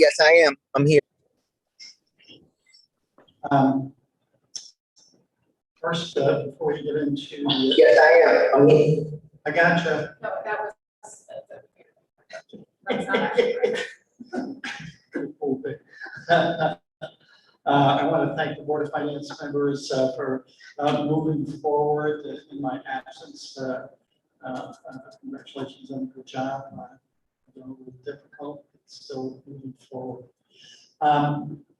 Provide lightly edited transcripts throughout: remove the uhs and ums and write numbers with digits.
Yes, I am. I'm here. First, before we get into, Yes, I am. I'm here. I gotcha. No, that was. That's not actually. I want to thank the Board of Finance members for moving forward in my absence. Congratulations on a good job. I know it was difficult, it's still moving forward.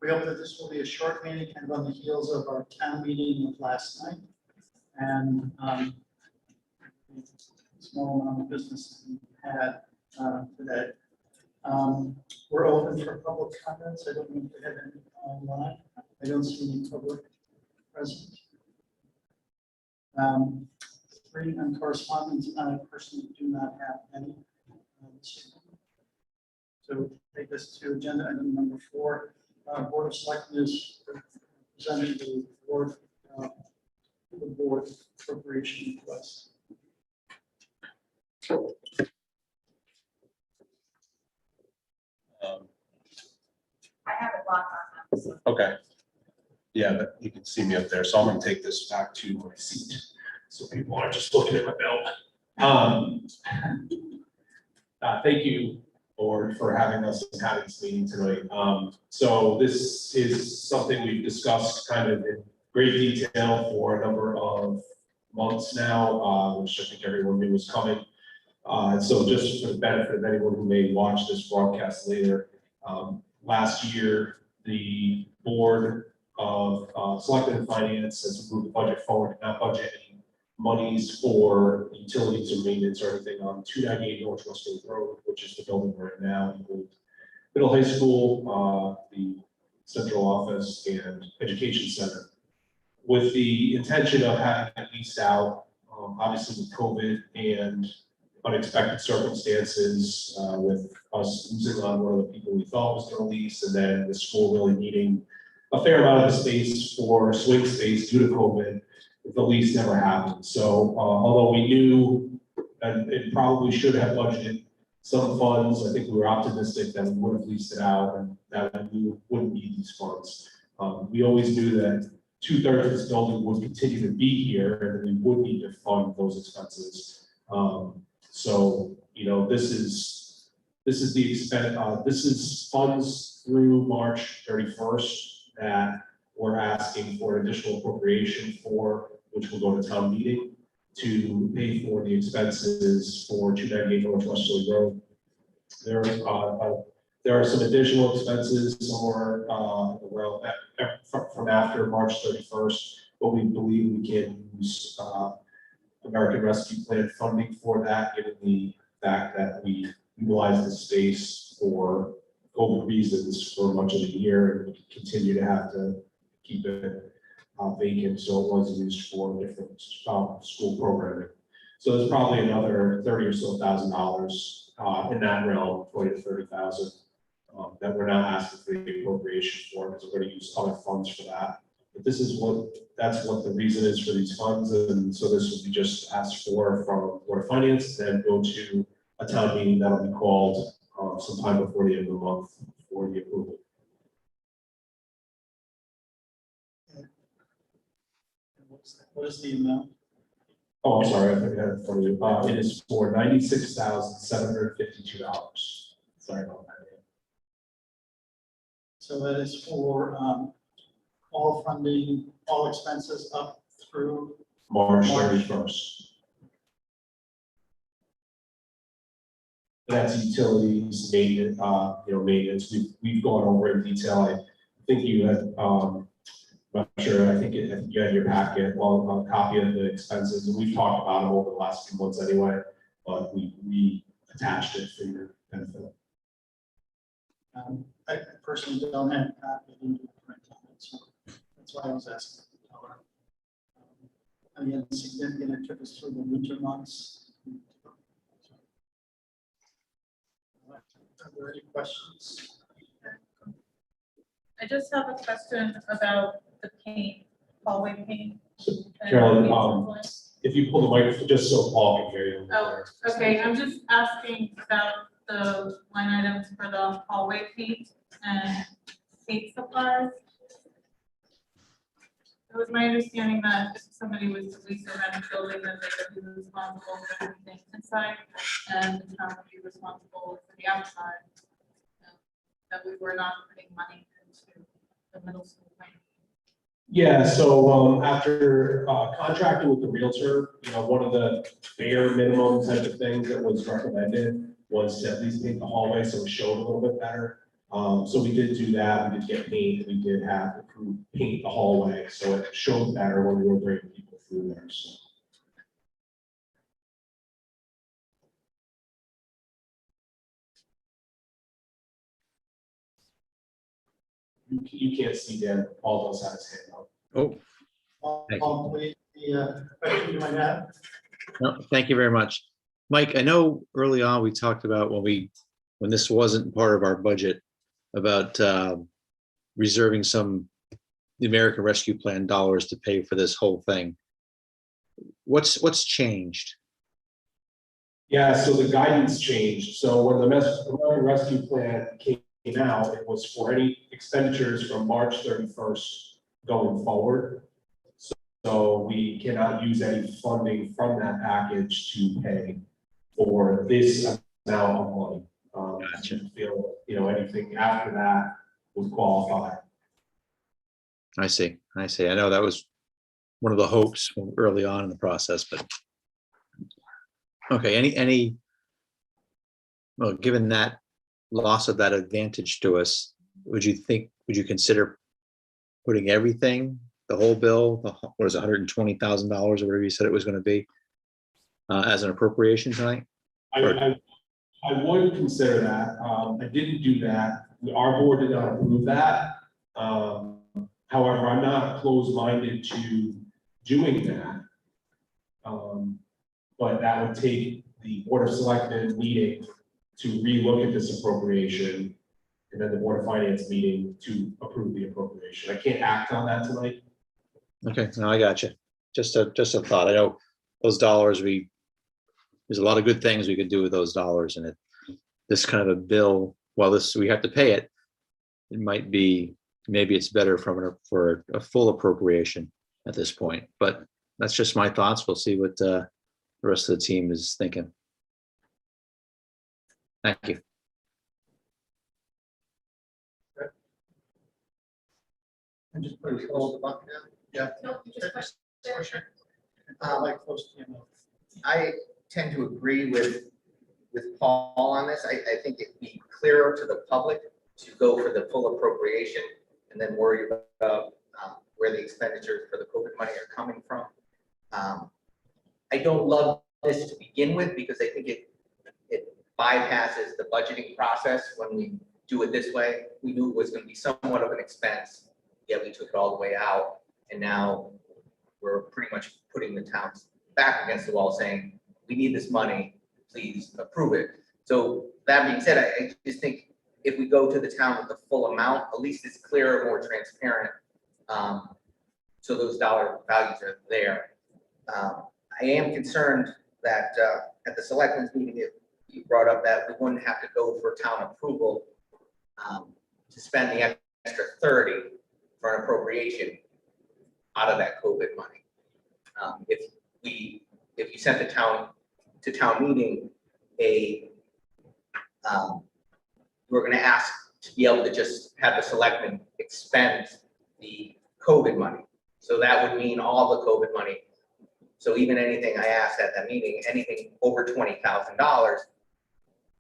We hope that this will be a short meeting, kind of on the heels of our town meeting of last night. And small amount of business we had today. We're open for public comments. I don't know if we have any online. I don't see any public present. Three on correspondence. I personally do not have any. So take this to agenda item number 4. Board of Selectmen is presenting the board appropriation request. I have it locked on that. So. Okay. Yeah, but you can see me up there. So I'm going to take this back to my seat. So people aren't just looking at my belt. Thank you, Board, for having us and having this meeting tonight. So this is something we've discussed kind of in great detail for a number of months now, which I think everyone knew was coming. So just for the benefit of anyone who may watch this broadcast later, last year, the Board of Selectmen and Finance has moved the budget forward, not budget any monies for utilities or maintenance or anything on 298 Northwest State Road, which is the building we're in now, middle high school, the central office and education center, with the intention of having it leased out, obviously with COVID and unexpected circumstances, with us losing on one of the people we thought was going to lease, and then the school really needing a fair amount of the space for swing space due to COVID. The lease never happened. So although we knew and it probably should have budgeted some funds, I think we were optimistic that we would have leased it out and that we wouldn't need these funds. We always knew that 2/3 of this building would continue to be here and that we would need to fund those expenses. So, you know, this is the expense. This is funds through March 31st that we're asking for an additional appropriation for, which will go to town meeting to pay for the expenses for 298 North Westerly Road. There are some additional expenses or from after March 31st, but we believe we can use American Rescue Plan funding for that, given the fact that we utilize the space for COVID reasons for much of the year, and we continue to have to keep it vacant, so it was used for different school programming. So there's probably another $30,000 or so in that realm, 20 to 30,000, that we're not asking for the appropriation for, because we're going to use other funds for that. But that's what the reason is for these funds, and so this will be just asked for from Board of Finance, and go to a town meeting that'll be called sometime before the end of the month for the approval. What is the amount? Oh, I'm sorry, I think I had it for you. It is for $96,752. Sorry about that. So that is for all funding, all expenses up through March 31st. That's utilities, maintenance, maintenance. We've gone over in detail. I think you had, I'm not sure, I think you had in your packet, well, a copy of the expenses, and we've talked about them over the last few months anyway, but we attached it for your benefit. I personally don't have a copy of the print on it, so that's why I was asking. Again, significant, it took us through the winter months. Are there any questions? I just have a question about the paint, hallway paint. Carolyn, if you pull the microphone, just so Paul can hear you. Oh, okay, I'm just asking about the line items for the hallway paint. and paint supplies. It was my understanding that if somebody was to lease a rented building, then they would be responsible for everything inside, and the town would be responsible for the outside. That we were not putting money into the middle school thing. Yeah, so after contracting with the Realtor, one of the bare minimum type of things that was recommended was to at least paint the hallway so it showed a little bit better. So we did do that, we did get paint, we did have the crew paint the hallway, so it showed better when we were bringing people through there, so. You can't see Dan, Paul does have his hand up. Oh, Thank you. The question you might have? no, thank you very much. Mike, I know early on we talked about when this wasn't part of our budget, about reserving the American Rescue Plan dollars to pay for this whole thing. What's changed? Yeah, so the guidance changed. So when the American Rescue Plan came out, it was for any expenditures from March 31st going forward. So we cannot use any funding from that package to pay for this amount of money. Gotcha. To feel, anything after that would qualify. I see. I know that was one of the hopes early on in the process, but okay, well, given that loss of that advantage to us, would you consider putting everything, the whole bill, what is it, $120,000 or whatever you said it was going to be, as an appropriation tonight? I would consider that. I didn't do that. Our board did not approve that. However, I'm not closed-minded to doing that. But that would take the Board of Selectmen meeting to relook at this appropriation, and then the Board of Finance meeting to approve the appropriation. I can't act on that tonight. Okay, no, I got you. Just a thought. I know those dollars, there's a lot of good things we could do with those dollars, and this kind of a bill, while we have to pay it, it might be, maybe it's better for a full appropriation at this point, but that's just my thoughts. We'll see what the rest of the team is thinking. Thank you. And just put it all the bucket down? Yeah. No, you just push Question. Um, Like close to your mouth. I tend to agree with Paul on this. I think it'd be clearer to the public to go for the full appropriation and then worry about where the expenditures for the COVID money are coming from. I don't love this to begin with because I think it bypasses the budgeting process when we do it this way. We knew it was going to be somewhat of an expense, yet we took it all the way out. And now we're pretty much putting the towns back against the wall saying, we need this money, please approve it. So that being said, I just think if we go to the town with the full amount, at least it's clearer, more transparent. So those dollar values are there. I am concerned that at the selectmen's meeting, you brought up that we wouldn't have to go for town approval to spend the extra 30 for an appropriation out of that COVID money. If you sent the town to town meeting, we're going to ask to be able to just have the selectmen expend the COVID money. So that would mean all the COVID money. So even anything I asked at that meeting, anything over $20,000,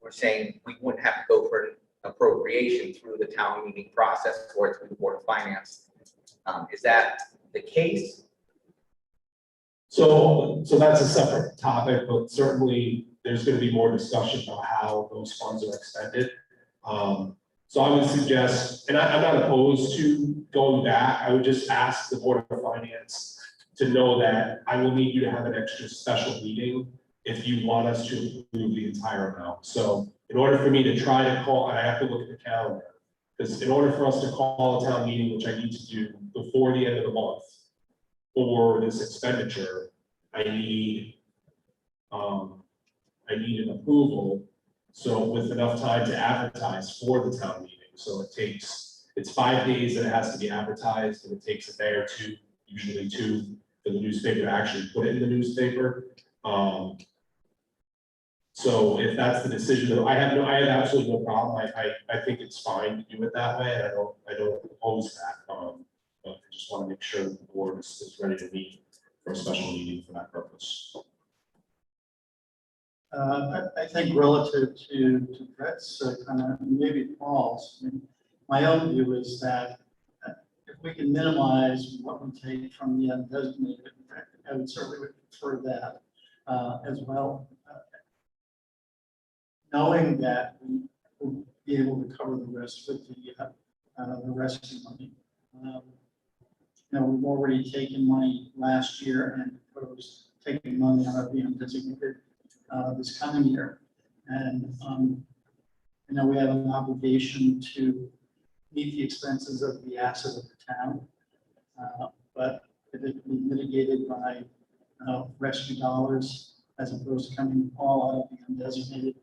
we're saying we wouldn't have to go for an appropriation through the town meeting process or through the Board of Finance. Is that the case? So that's a separate topic, but certainly there's going to be more discussion about how those funds are expended. So I would suggest, and I'm not opposed to going back, I would just ask the Board of Finance to know that I will need you to have an extra special meeting if you want us to approve the entire amount. So in order for me to try to call, and I have to look at the calendar, because in order for us to call a town meeting, which I need to do before the end of the month for this expenditure, I need an approval. So with enough time to advertise for the town meeting. So it's 5 days that it has to be advertised, and it takes a day or two, usually 2, for the newspaper to actually put it in the newspaper. So if that's the decision, I have absolutely no problem. I think it's fine to do it that way. I don't oppose that. But I just want to make sure that the board is ready to meet for a special meeting for that purpose. I think relative to Brett's kind of, maybe Paul's, I mean, my own view is that if we can minimize what we take from the undesignated, I would certainly prefer that as well. Knowing that we will be able to cover the rest with the rescue money. We've already taken money last year and proposed taking money out of the undesignated this coming year. And we have an obligation to meet the expenses of the asset of the town. But if it can be mitigated by rescue dollars as opposed to coming all out of the undesignated,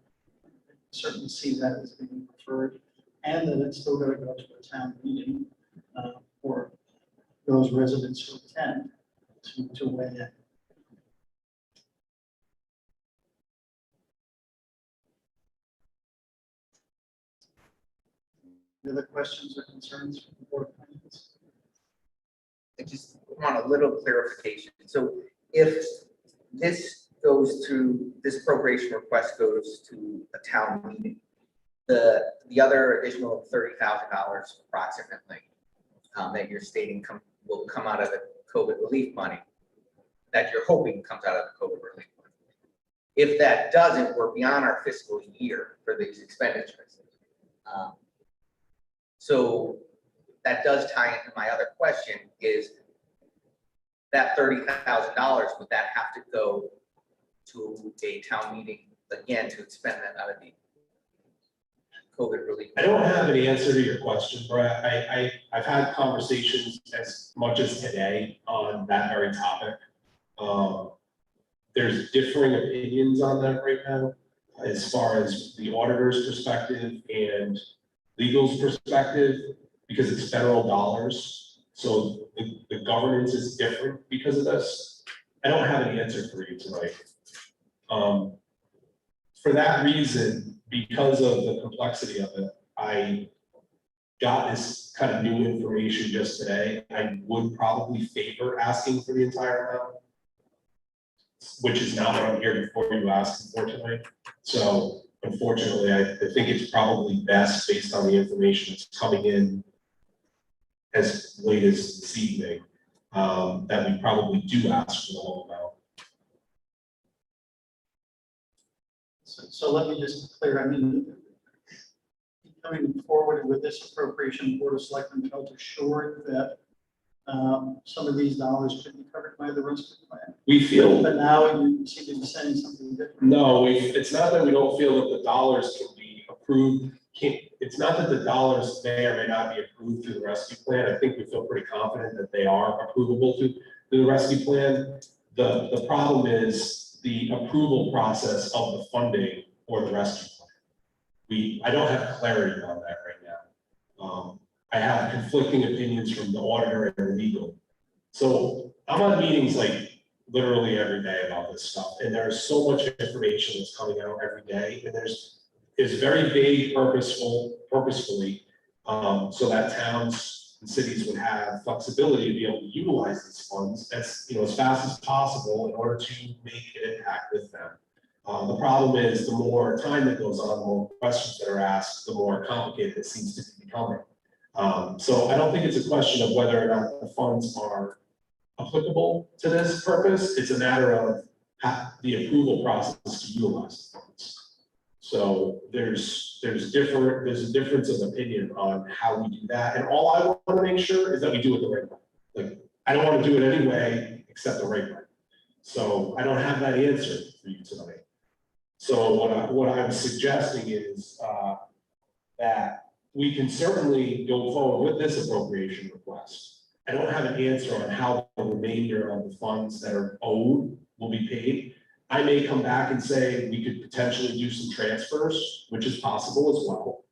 certainly see that as being preferred, and that it's still going to go to a town meeting for those residents who attend to weigh in. Any other questions or concerns from the board of finance? I just want a little clarification. So if this appropriation request goes to a town meeting, the other additional $30,000 approximately that you're stating will come out of the COVID relief money, that you're hoping comes out of the COVID relief money. If that doesn't, we're beyond our fiscal year for these expenditures. So that does tie into my other question, is that $30,000, would that have to go to a town meeting again to expend that out of the COVID relief? I don't have an answer to your question, Brett. I've had conversations as much as today on that very topic. There's differing opinions on that right now, as far as the auditor's perspective and legal's perspective, because it's federal dollars. So the governance is different because of this. I don't have an answer for you tonight. For that reason, because of the complexity of it, I got this kind of new information just today. I would probably favor asking for the entire amount, which is not what I'm here before you ask, unfortunately. So unfortunately, I think it's probably best, based on the information that's coming in as late as this evening, that we probably do ask for the whole amount. So let me just clear, I mean, coming forward with this appropriation, Board of Selectmen felt assured that some of these dollars could be covered by the rescue plan. We feel, But now you seem to be saying something different. no, it's not that we don't feel that the dollars can be approved. It's not that the dollars may or may not be approved through the rescue plan. I think we feel pretty confident that they are approvable through the rescue plan. The problem is the approval process of the funding for the rescue plan. I don't have clarity on that right now. I have conflicting opinions from the auditor and legal. So I'm on meetings like literally every day about this stuff, and there's so much information that's coming out every day, and it's very vague, purposefully, so that towns and cities would have flexibility to be able to utilize these funds as fast as possible in order to make an impact with them. The problem is, the more time that goes on, the more questions that are asked, the more complicated it seems to be becoming. So I don't think it's a question of whether or not the funds are applicable to this purpose. It's a matter of the approval process to utilize the funds. So there's a difference of opinion on how we do that. And all I want to make sure is that we do it the right way. Like, I don't want to do it any way except the right way. So I don't have that answer for you tonight. So what I'm suggesting is that we can certainly go forward with this appropriation request. I don't have an answer on how the remainder of the funds that are owed will be paid. I may come back and say we could potentially do some transfers, which is possible as well.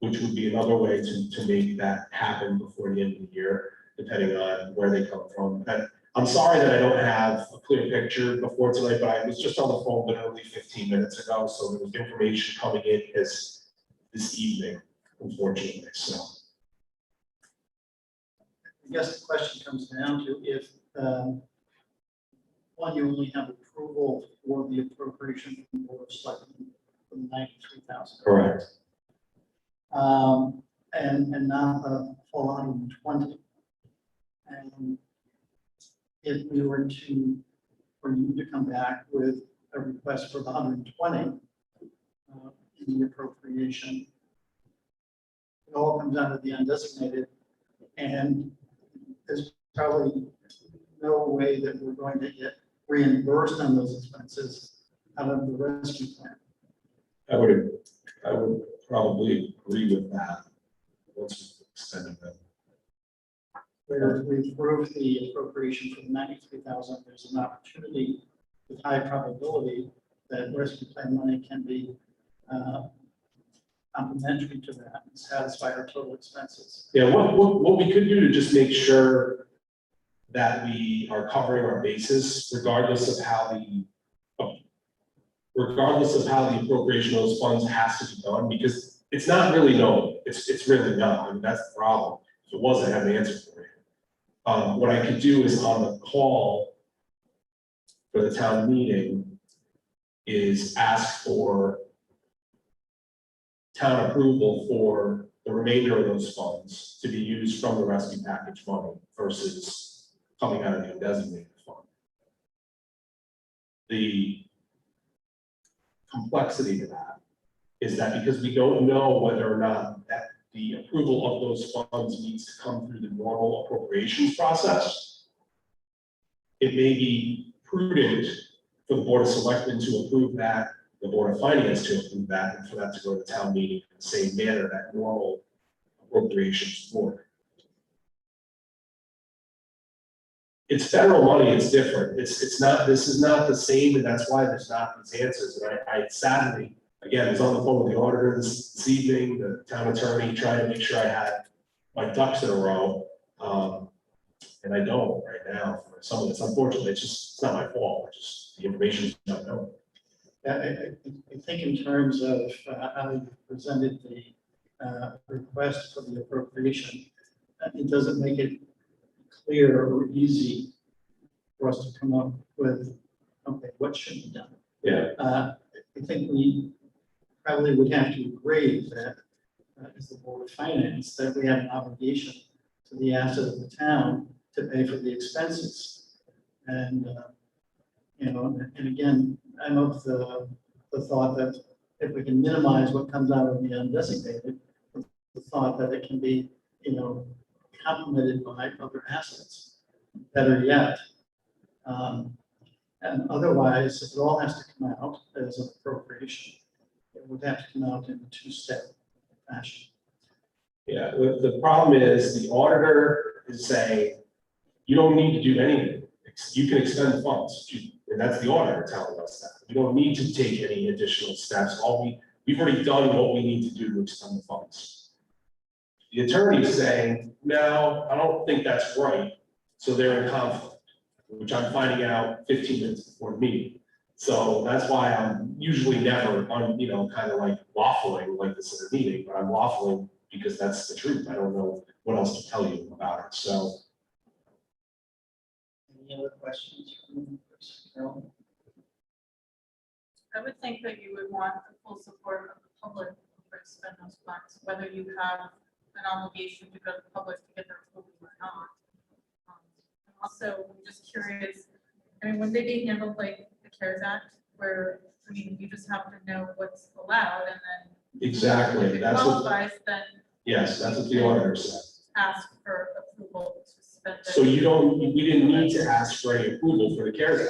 which would be another way to make that happen before the end of the year, depending on where they come from. And I'm sorry that I don't have a clear picture before tonight, but I was just on the phone literally 15 minutes ago, so there was information coming in this evening, unfortunately, so. I guess the question comes down to if, one, you only have approval for the appropriation from the Board of Selectmen for the 93,000. Correct. And not the full 120. And if we were to, for you to come back with a request for the 120 in the appropriation, it all comes out of the undesignated, and there's probably no way that we're going to get reimbursed on those expenses out of the rescue plan. I would probably agree with that. Once we've extended that. Where we approved the appropriation for the 93,000, there's an opportunity with high probability that rescue plan money can be complementary to that and satisfy our total expenses. Yeah, what we could do to just make sure that we are covering our bases regardless of how the appropriation of those funds has to be done, because it's not really known. It's really not. I mean, that's the problem. If it was, I have the answer for you. What I could do is on the call for the town meeting is ask for town approval for the remainder of those funds to be used from the rescue package money versus coming out of the undesignated fund. The complexity to that is that because we don't know whether or not that the approval of those funds needs to come through the normal appropriations process, it may be prudent for the Board of Selectmen to approve that, the Board of Finance to approve that, and for that to go to the town meeting in the same manner that normal appropriations work. It's federal money, it's different. It's not, this is not the same, and that's why there's not these answers. And I sadly, again, was on the phone with the auditor this evening, the town attorney, trying to make sure I had my ducks in a row. And I don't right now for some of this. Unfortunately, it's not my fault. The information is not known. I think in terms of how you presented the request for the appropriation, it doesn't make it clear or easy for us to come up with, okay, what should be done. Yeah. I think we probably would have to agree that as the Board of Finance, that we have an obligation to the asset of the town to pay for the expenses. And, you know, and again, I'm of the thought that if we can minimize what comes out of the undesignated, the thought that it can be, you know, complemented by other assets, better yet. And otherwise, if it all has to come out as an appropriation, it would have to come out in a two-step fashion. Yeah, the problem is the auditor is saying, you don't need to do anything. You can expend funds. And that's the auditor telling us that. We don't need to take any additional steps. We've already done what we need to do to expend the funds. The attorney is saying, no, I don't think that's right. So they're in conflict, which I'm finding out 15 minutes before the meeting. So that's why I'm usually never on, you know, kind of like waffling like this at a meeting, but I'm waffling because that's the truth. I don't know what else to tell you about it. So. Any other questions from Carol? I would think that you would want the full support of the public to spend those funds, whether you have an obligation to go to the public to get their approval or not. And also, I'm just curious, I mean, would they be handled like the CARES Act, where, I mean, you just have to know what's allowed and then Exactly, if it that's what, qualifies, then yes, that's what the auditor said. ask for approval to spend it. So we didn't need to ask for any approval for the CARES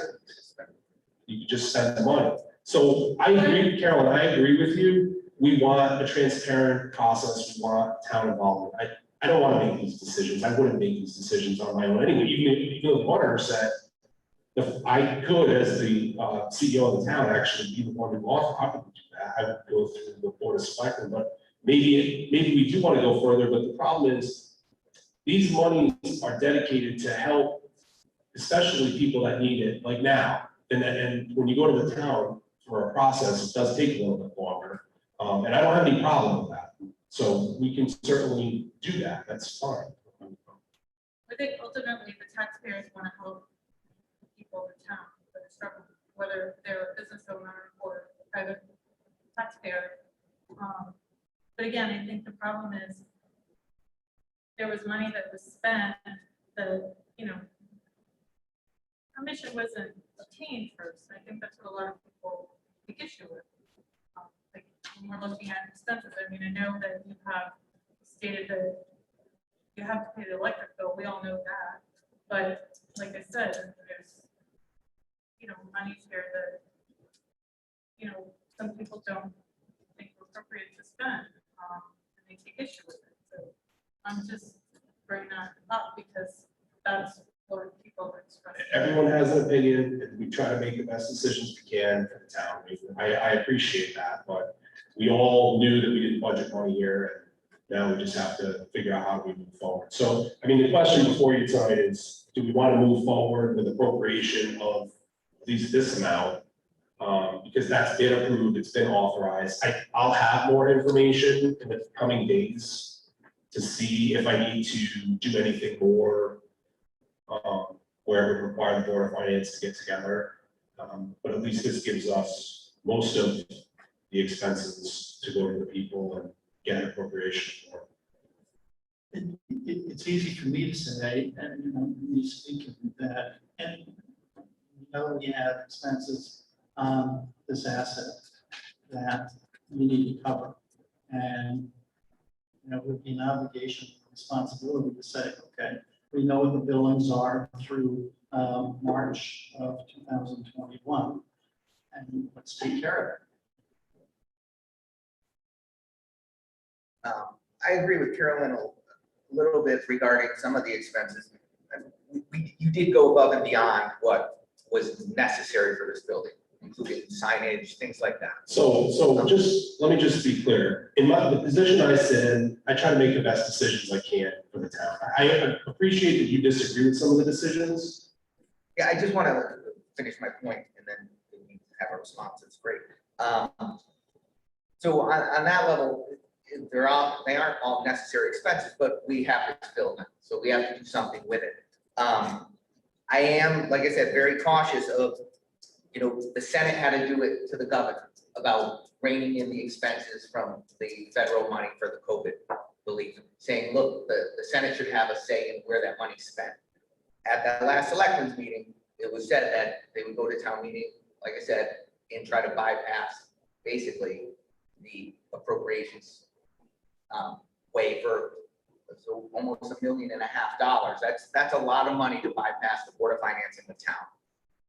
Act. You could just spend the money. So I agree, Carolyn, I agree with you. We want a transparent process. We want town involvement. I don't want to make these decisions. I wouldn't make these decisions on my own anyway. Even the auditor said, if I could, as the CEO of the town, actually be the one who authorized, I would do that. I would go through the Board of Selectmen, but maybe we do want to go further, but the problem is these monies are dedicated to help, especially people that need it, like now. And when you go to the town for a process, it does take a little bit longer. And I don't have any problem with that. So we can certainly do that. That's fine. I think ultimately the taxpayers want to help people in town that are struggling, whether they're a business owner or a private taxpayer. But again, I think the problem is there was money that was spent that, you know, permission wasn't obtained first. I think that's what a lot of people take issue with. Like when we're looking at expenses, I mean, I know that you have stated that you have to pay the electric bill. We all know that. But like I said, there's, you know, monies here that, you know, some people don't think are appropriate to spend, and they take issue with it. So I'm just bringing that up because that's what people are expressing. Everyone has an opinion, and we try to make the best decisions we can for the town. I appreciate that, but we all knew that we didn't budget money here, and now we just have to figure out how we move forward. So, I mean, the question before you tonight is, do we want to move forward with appropriation of this amount? Because that's been approved, it's been authorized. I'll have more information in the coming days to see if I need to do anything more, where it would require the Board of Finance to get together. But at least this gives us most of the expenses to go to the people and get an appropriation for. It's easy for me to say, and you know, me speaking that, and you know, we have expenses on this asset that we need to cover. And, you know, it would be an obligation, responsibility to say, okay, we know what the billings are through March of 2021, and let's take care of it. I agree with Carolyn a little bit regarding some of the expenses. You did go above and beyond what was necessary for this building, including signage, things like that. So let me just be clear. In the position I sit in, I try to make the best decisions I can for the town. I appreciate that you disagree with some of the decisions. Yeah, I just want to finish my point and then we have a response. It's great. So on that level, they aren't all necessary expenses, but we have to fill them. So we have to do something with it. I am, like I said, very cautious of, you know, the Senate had to do it to the governor about reining in the expenses from the federal money for the COVID relief, saying, look, the Senate should have a say in where that money's spent. At that last selectmen's meeting, it was said that they would go to town meeting, like I said, and try to bypass basically the appropriations waiver. So almost $1.5 million. That's a lot of money to bypass the Board of Finance in the town,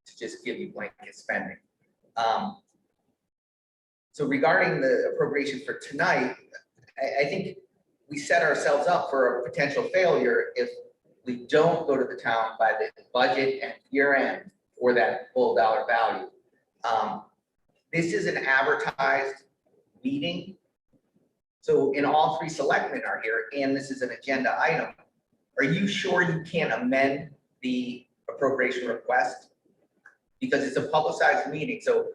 to just give you blanket spending. So regarding the appropriation for tonight, I think we set ourselves up for a potential failure if we don't go to the town by the budget and year end for that full dollar value. This is an advertised meeting. So in all three selectmen are here, and this is an agenda item. Are you sure you can't amend the appropriation request? Because it's a publicized meeting, so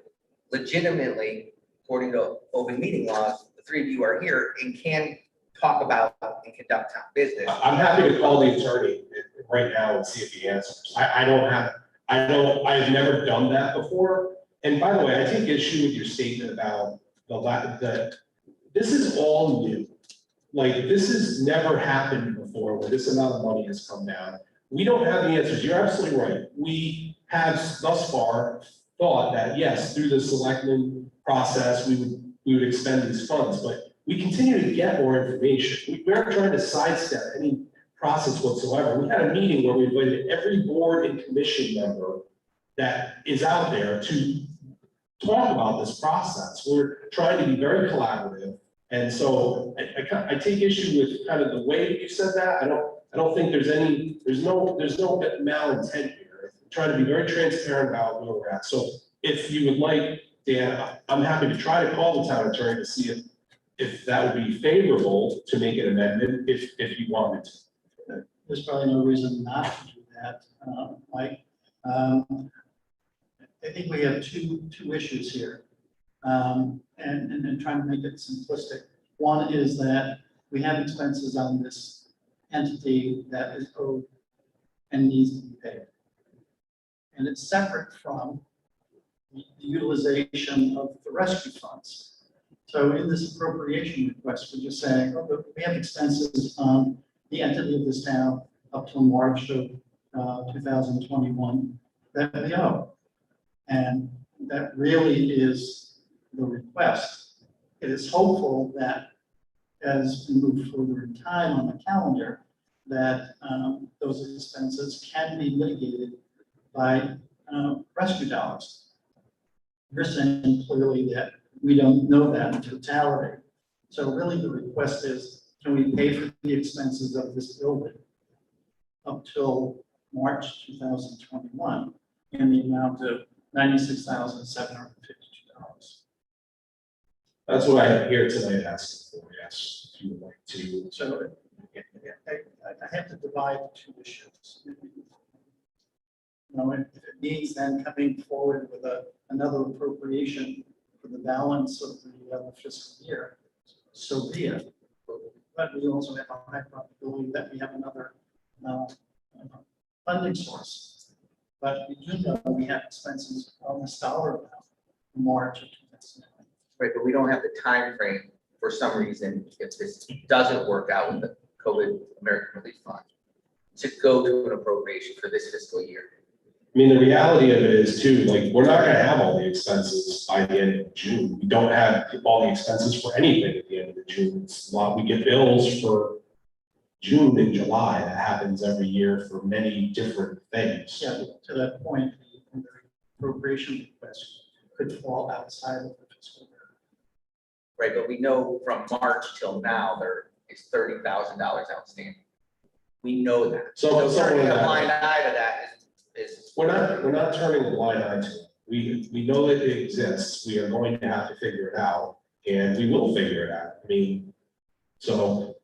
legitimately, according to open meeting laws, the three of you are here and can talk about and conduct town business. I'm happy to call the attorney right now and see if he answers. I've never done that before. And by the way, I take issue with your statement about this is all new. Like, this has never happened before where this amount of money has come down. We don't have the answers. You're absolutely right. We have thus far thought that, yes, through the selectmen process, we would expend these funds, but we continue to get more information. We aren't trying to sidestep any process whatsoever. We had a meeting where we invited every board and commission member that is out there to talk about this process. We're trying to be very collaborative. And so I take issue with kind of the way that you said that. I don't think there's no malintent here. I'm trying to be very transparent about where we're at. So if you would like, Dan, I'm happy to try to call the town attorney to see if if that would be favorable to make an amendment, if you wanted to. There's probably no reason not to do that, Mike. I think we have two issues here. And trying to make it simplistic. One is that we have expenses on this entity that is owed and needs to be paid. And it's separate from the utilization of the rescue funds. So in this appropriation request, we're just saying, oh, look, we have expenses on the entity of this town up till March of 2021 that we owe. And that really is the request. It is hopeful that as we move further in time on the calendar, that those expenses can be mitigated by rescue dollars. You're saying clearly that we don't know that in totality. So really the request is, can we pay for the expenses of this building up till March 2021 in the amount of $96,752? That's what I am here tonight asking for, yes, if you would like to. So I have to divide the two issues. You know, if it means then coming forward with another appropriation for the balance of the fiscal year, so be it. But we also have a high probability that we have another funding source. But we do know we have expenses on this dollar amount in March of 2009. Right, but we don't have the time frame for some reason, if this doesn't work out with the COVID American Relief Fund, to go to an appropriation for this fiscal year. I mean, the reality of it is too, like, we're not gonna have all the expenses by the end of June. We don't have all the expenses for anything at the end of June. It's a lot, we get bills for June and July. That happens every year for many different things. Yeah, to that point, the appropriation request could fall outside of the fiscal year. Right, but we know from March till now, there is $30,000 outstanding. We know that. So turning a that- blind eye to that is. We're not turning a blind eye to it. We know that it exists. We are going to have to figure it out, and we will figure it out. I mean, so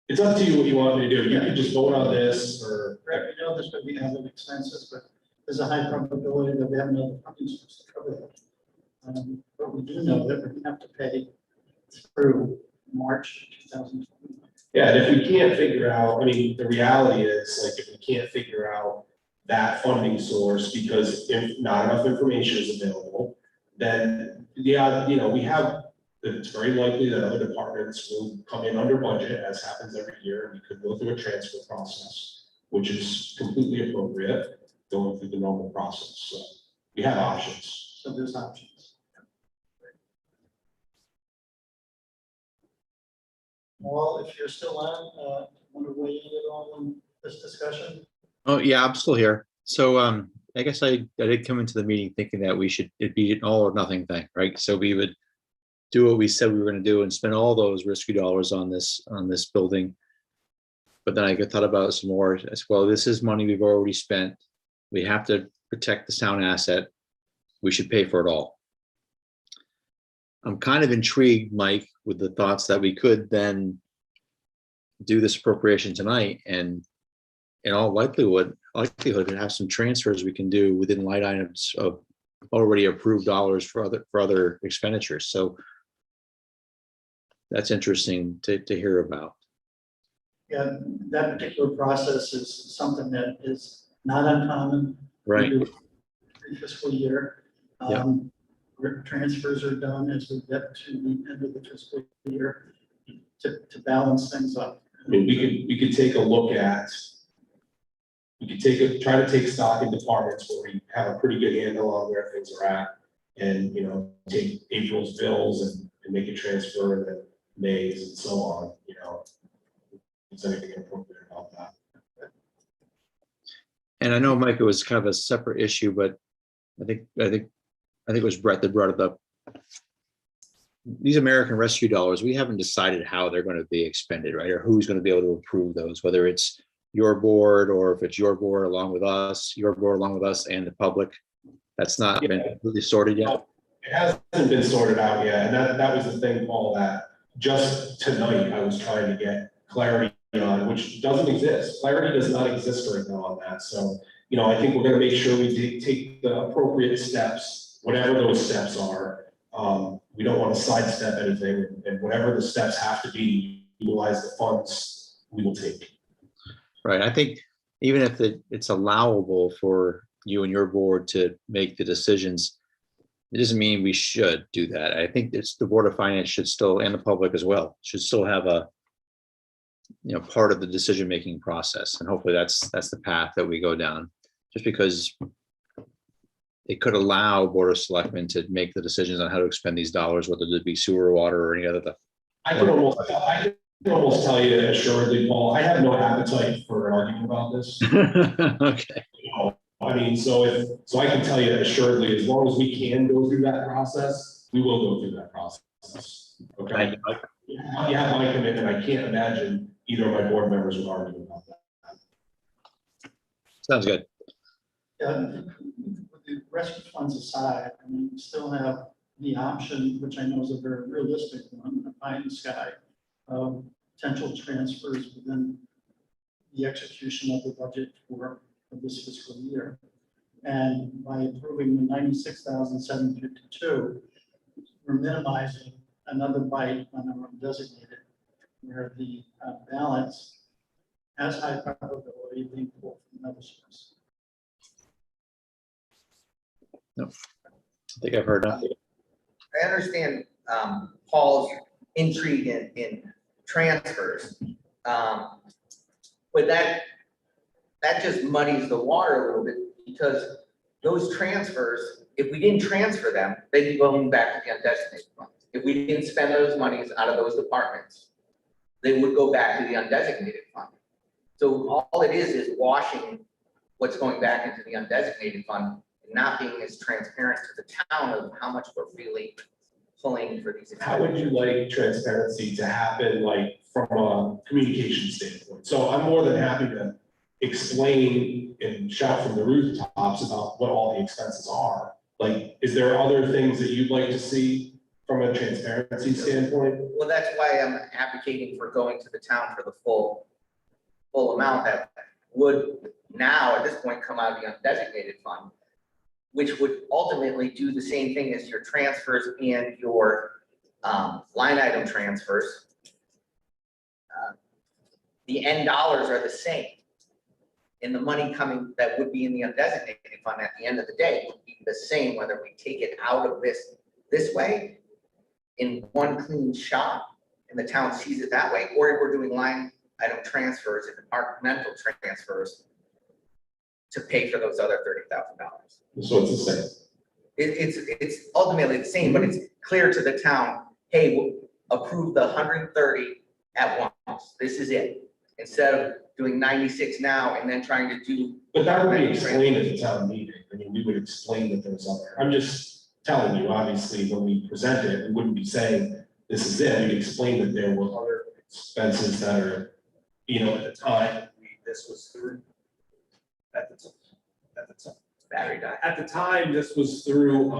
it's up to you what you want me to do. You can just vote on this, or Right, we know there's going to be other expenses, but there's a high probability that we have another funding source to cover that. But we do know that we're going to have to pay through March 2021. yeah, and if we can't figure out, I mean, the reality is, like, if we can't figure out that funding source because if not enough information is available, then, yeah, you know, it's very likely that other departments will come in under budget, as happens every year. We could go through a transfer process, which is completely appropriate, going through the normal process. So we have options. So there's options. Well, if you're still on, want to weigh in at all on this discussion? Oh, yeah, I'm still here. So I guess I did come into the meeting thinking that it'd be an all or nothing thing, right? So we would do what we said we were going to do and spend all those rescue dollars on this building. But then I thought about it some more as well. This is money we've already spent. We have to protect the town asset. We should pay for it all. I'm kind of intrigued, Mike, with the thoughts that we could then do this appropriation tonight and in all likelihood to have some transfers we can do within line items of already approved dollars for other expenditures. So that's interesting to hear about. Yeah, that particular process is something that is not uncommon. Right. We do every fiscal year. Yeah. Transfers are done as we get to the end of the fiscal year to balance things up. I mean, we could take a look at, try to take stock in departments where we have a pretty good handle on where things are at. And, you know, take April's bills and make a transfer, and then May's and so on, you know. Is anything appropriate about that? And I know, Mike, it was kind of a separate issue, but I think it was Brett that brought it up. These American Rescue dollars, we haven't decided how they're going to be expended, right? Or who's going to be able to approve those, whether it's your board or if it's your board along with us and the public. That's not been completely sorted yet. It hasn't been sorted out yet, and that was the thing, Paul, that just tonight I was trying to get clarity on, which doesn't exist. Clarity does not exist right now on that, so, you know, I think we're gonna make sure we take the appropriate steps, whatever those steps are. We don't wanna sidestep anything, and whatever the steps have to be, utilize the funds, we will take. Right, I think even if it's allowable for you and your board to make the decisions, it doesn't mean we should do that. I think it's the Board of Finance should still, and the public as well, should still have a, you know, part of the decision-making process. And hopefully that's the path that we go down. Just because it could allow Board of Selectmen to make the decisions on how to expend these dollars, whether it be sewer, water, or any other. I can almost tell you assuredly, Paul, I have no appetite for arguing about this. Okay, You know, I mean, so I can tell you assuredly, as long as we can go through that process, we will go through that process. Okay? thank you, Mike. You have my commitment. I can't imagine either of my board members would argue about that. Sounds good. With the rescue funds aside, I mean, we still have the option, which I know is a very realistic one, a pie in the sky, of potential transfers within the execution of the budget for this fiscal year. And by approving the 96,752, we're minimizing another bite on our undesignated, where the balance has high probability of being pulled from another source. I think I've heard that. I understand Paul's intrigue in transfers. But that just muddies the water a little bit, because those transfers, if we didn't transfer them, they'd be going back to the undesignated funds. If we didn't spend those monies out of those departments, they would go back to the undesignated fund. So all it is washing what's going back into the undesignated fund and not being as transparent to the town of how much we're really pulling for these. How would you like transparency to happen, like from a communication standpoint? So I'm more than happy to explain and shout from the rooftops about what all the expenses are. Like, is there other things that you'd like to see from a transparency standpoint? Well, that's why I'm advocating for going to the town for the full amount that would now at this point come out of the undesignated fund, which would ultimately do the same thing as your transfers and your line item transfers. The end dollars are the same. And the money coming that would be in the undesignated fund at the end of the day would be the same, whether we take it out of this way in one clean shot and the town sees it that way, or if we're doing line item transfers and departmental transfers to pay for those other $30,000. So it's the same. It's ultimately the same, but it's clear to the town, hey, we'll approve the 130 at once. This is it. Instead of doing 96 now and then trying to do. But that would be explained at the town meeting. I mean, we would explain that there's other, I'm just telling you, obviously, when we present it, we wouldn't be saying this is it. We'd explain that there were other expenses that are, you know, at the time, this was through. At the time. Battery died. At the time, this was through,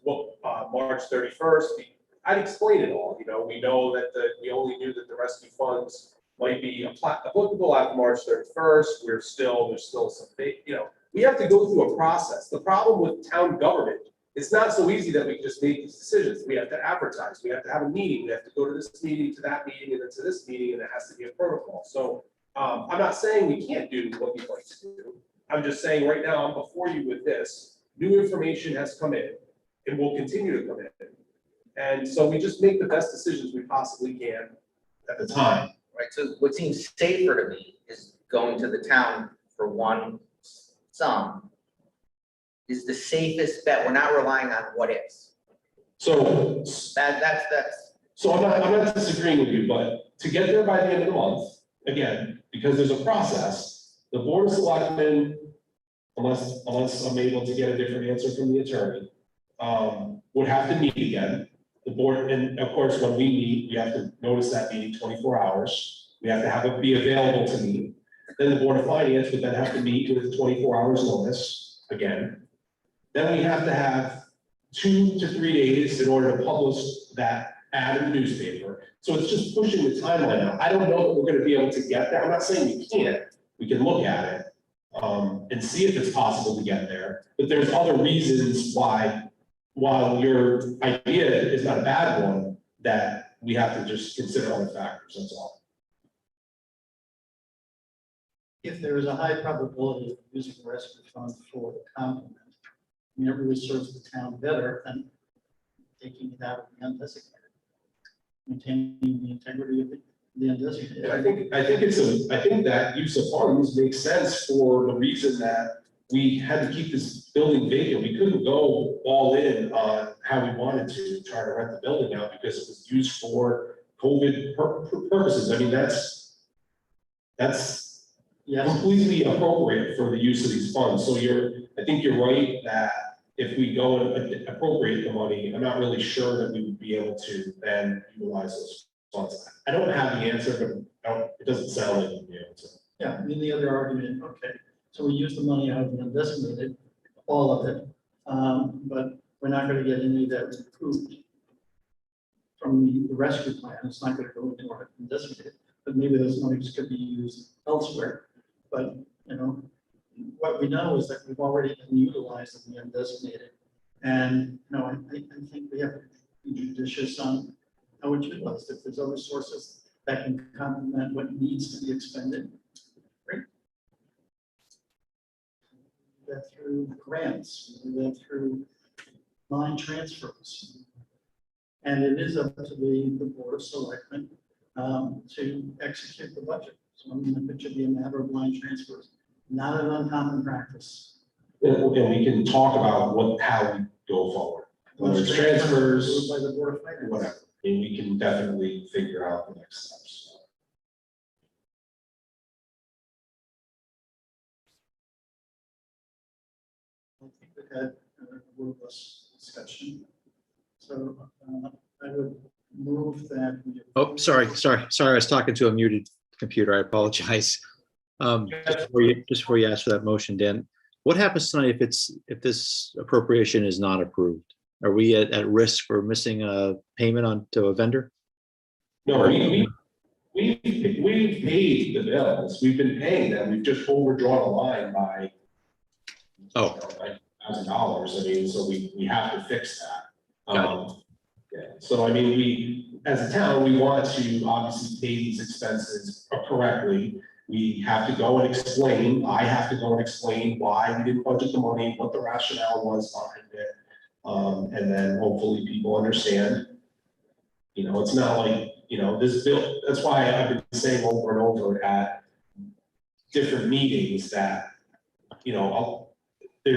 March 31st. I'd explain it all, you know, we know that we only knew that the rescue funds might be applicable after March 31st. There's still some, you know, we have to go through a process. The problem with town government, it's not so easy that we can just make these decisions. We have to advertise, we have to have a meeting, we have to go to this meeting, to that meeting, and then to this meeting, and it has to be a protocol. So I'm not saying we can't do what you'd like to do. I'm just saying right now, I'm before you with this. New information has come in and will continue to come in. And so we just make the best decisions we possibly can at the time. Right, so what seems safer to me is going to the town for one sum is the safest bet. We're not relying on what ifs. So That's. So I'm not disagreeing with you, but to get there by the end of the month, again, because there's a process, the Board of Selectmen, unless I'm able to get a different answer from the attorney, would have to meet again. The board, and of course, when we meet, we have to notice that meeting 24 hours. We have to have it be available to meet. Then the Board of Finance would then have to meet with 24 hours notice again. Then we have to have 2 to 3 days in order to publish that ad in the newspaper. So it's just pushing the timeline out. I don't know that we're gonna be able to get there. I'm not saying we can't. We can look at it and see if it's possible to get there. But there's other reasons why, while your idea is not a bad one, that we have to just consider other factors, that's all. If there is a high probability of using the rescue fund for the complement, I mean, it really serves the town better than taking it out of the undesignated. Maintaining the integrity of the undesignated. And I think that use of funds makes sense for the reason that we had to keep this building vacant. We couldn't go all in on how we wanted to try to rent the building out because it was used for COVID purposes. I mean, that's Yes, completely appropriate for the use of these funds. So I think you're right that if we go and appropriate the money, I'm not really sure that we would be able to then utilize those funds. I don't have the answer, but it doesn't sound like we'd be able to. yeah, I mean, the other argument, okay, so we use the money out of the undesignated, all of it, but we're not gonna get any of that recouped from the rescue plan. It's not gonna go into our undesignated, but maybe those monies could be used elsewhere. But, you know, what we know is that we've already been utilized in the undesignated. And, you know, I think we have to be judicious on how it's utilized. If there's other sources that can complement what needs to be expended, great. Do that through grants, do that through line transfers. And it is up to the Board of Selectmen to execute the budget. So I mean, it should be a matter of line transfers, not an uncommon practice. And we can talk about how we go forward, whether it's transfers, By the Board of Finance. whatever. And we can definitely figure out the next steps. I think we had a robust discussion. So I would move that. Oh, sorry. I was talking to a muted computer. I apologize. Just before you ask for that motion, Dan, what happens tonight if this appropriation is not approved? Are we at risk for missing a payment to a vendor? No, we've paid the bills. We've been paying them. We've just overdrawn a line by like $1,000. I mean, so we have to fix that. Yeah. So I mean, we, as a town, we want to obviously pay these expenses correctly. We have to go and explain, I have to go and explain why we didn't budget the money, what the rationale was behind it. And then hopefully people understand, you know, it's not like, you know, this bill, that's why I've been saying over and over at different meetings that, you know, I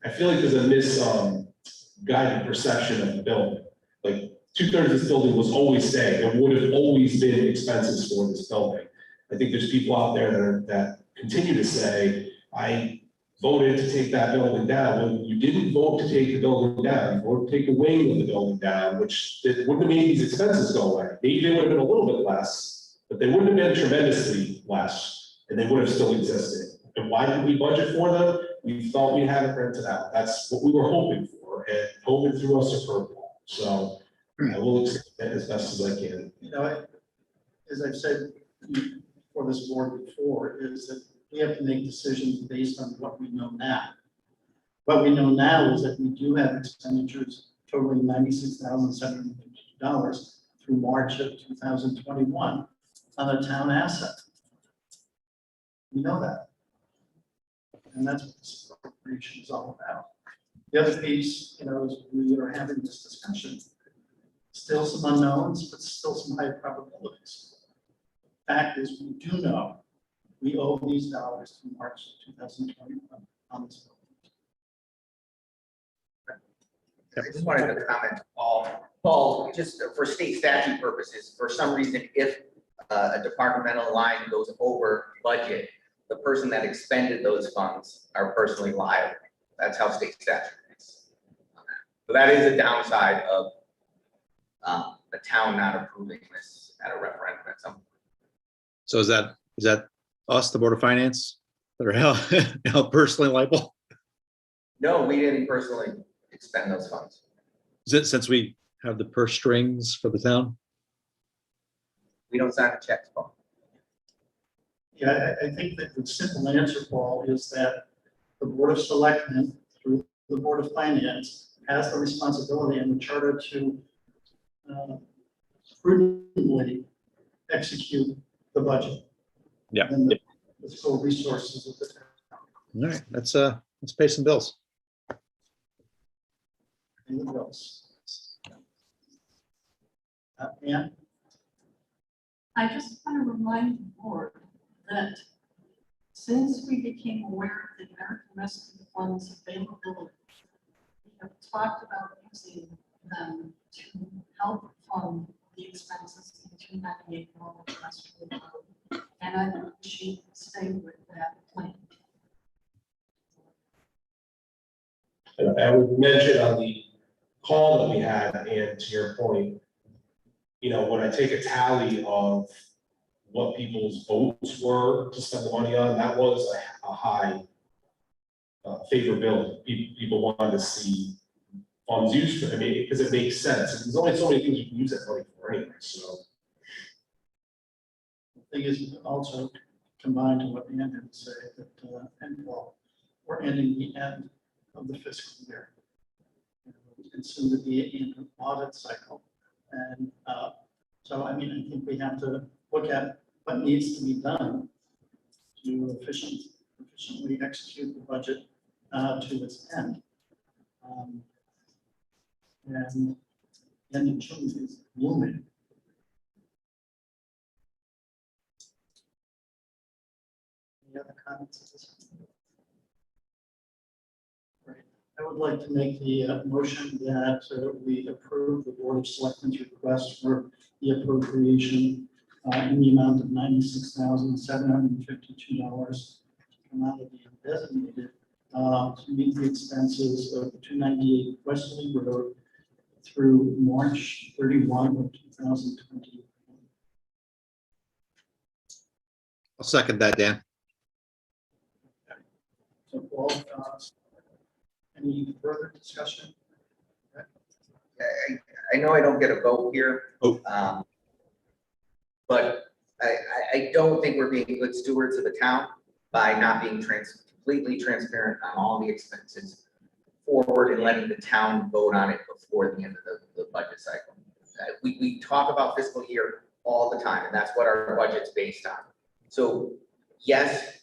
feel like there's a misguided perception of the building. Like 2/3 of this building was always staying. There would have always been expenses for this building. I think there's people out there that continue to say, I voted to take that building down. When you didn't vote to take the building down, you voted to take the wing of the building down, which wouldn't have made these expenses go away. Maybe they would have been a little bit less, but they wouldn't have been tremendously less, and they would have still existed. And why didn't we budget for them? We thought we had it rented out. That's what we were hoping for, and COVID threw us a curveball. So I will accept that as best as I can. You know, as I've said for this board before, is that we have to make decisions based on what we know now. What we know now is that we do have expenditures totaling $96,752 through March of 2021 on a town asset. We know that. And that's what this appropriation is all about. The other piece, you know, is we are having this discussion. Still some unknowns, but still some high probabilities. Fact is, we do know we owe these dollars to March 2021 on this bill. I just wanted to comment, Paul, just for state statute purposes, for some reason, if a departmental line goes over budget, the person that expended those funds are personally liable. That's how state statute is. So that is a downside of the town not approving this at a referendum at some point. So is that us, the Board of Finance, that are held personally liable? No, we didn't personally spend those funds. Is it since we have the purse strings for the town? We don't sign the checks, Paul. Yeah, I think that the simple answer, Paul, is that the Board of Selectmen, through the Board of Finance, has the responsibility in the charter to prudently execute the budget. Yeah. And the fiscal resources of the town. All right, let's pay some bills. Anything else? Ann? I just want to remind the board that since we became aware of the American Rescue Fund's availability, we have talked about using them to help fund the expenses in 298 Norwood Westwood Road. And I think we should stay with that plan. And I would mention on the call that we had, and to your point, you know, when I take a tally of what people's votes were to spend the money on, that was a high favorability. People wanted to see funds used for, I mean, because it makes sense. There's only so many things you can use that money for anyway, so. The thing is, also combined to what Ann had to say, that, and well, we're ending the end of the fiscal year. And soon to be in an audit cycle. And so, I mean, I think we have to look at what needs to be done to efficiently execute the budget to its end. And then the change is looming. Any other comments at this point? Right. I would like to make the motion that we approve the Board of Selectmen's request for the appropriation in the amount of $96,752 to come out of the designated to meet the expenses of 298 Westerly Road through March 31 of 2020. I'll second that, Dan. So Paul, any further discussion? I know I don't get a vote here. Oh. But I don't think we're being good stewards of the town by not being completely transparent on all the expenses forward and letting the town vote on it before the end of the budget cycle. We talk about fiscal year all the time, and that's what our budget's based on. So yes,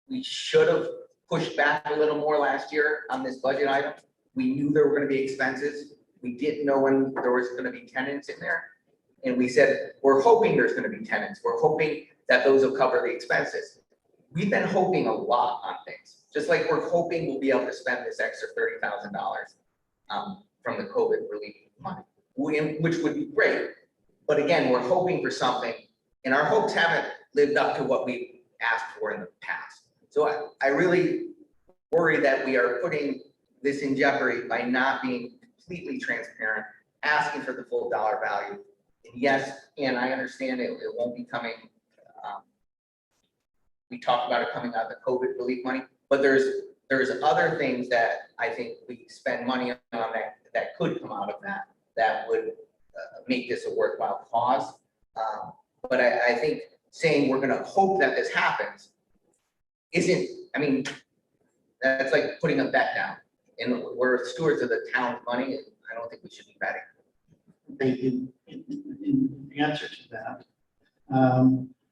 we should have pushed back a little more last year on this budget item. We knew there were going to be expenses. We didn't know when there was going to be tenants in there. And we said, we're hoping there's going to be tenants. We're hoping that those will cover the expenses. We've been hoping a lot on things, just like we're hoping we'll be able to spend this extra $30,000 from the COVID relief money, which would be great. But again, we're hoping for something, and our hopes haven't lived up to what we asked for in the past. So I really worry that we are putting this in jeopardy by not being completely transparent, asking for the full dollar value. And yes, and I understand it won't be coming. We talked about it coming out of the COVID relief money, but there's other things that I think we spend money on that could come out of that would make this a worthwhile cause. But I think saying we're going to hope that this happens isn't, I mean, that's like putting a bet down. And we're stewards of the town's money, and I don't think we should be betting. In answer to that,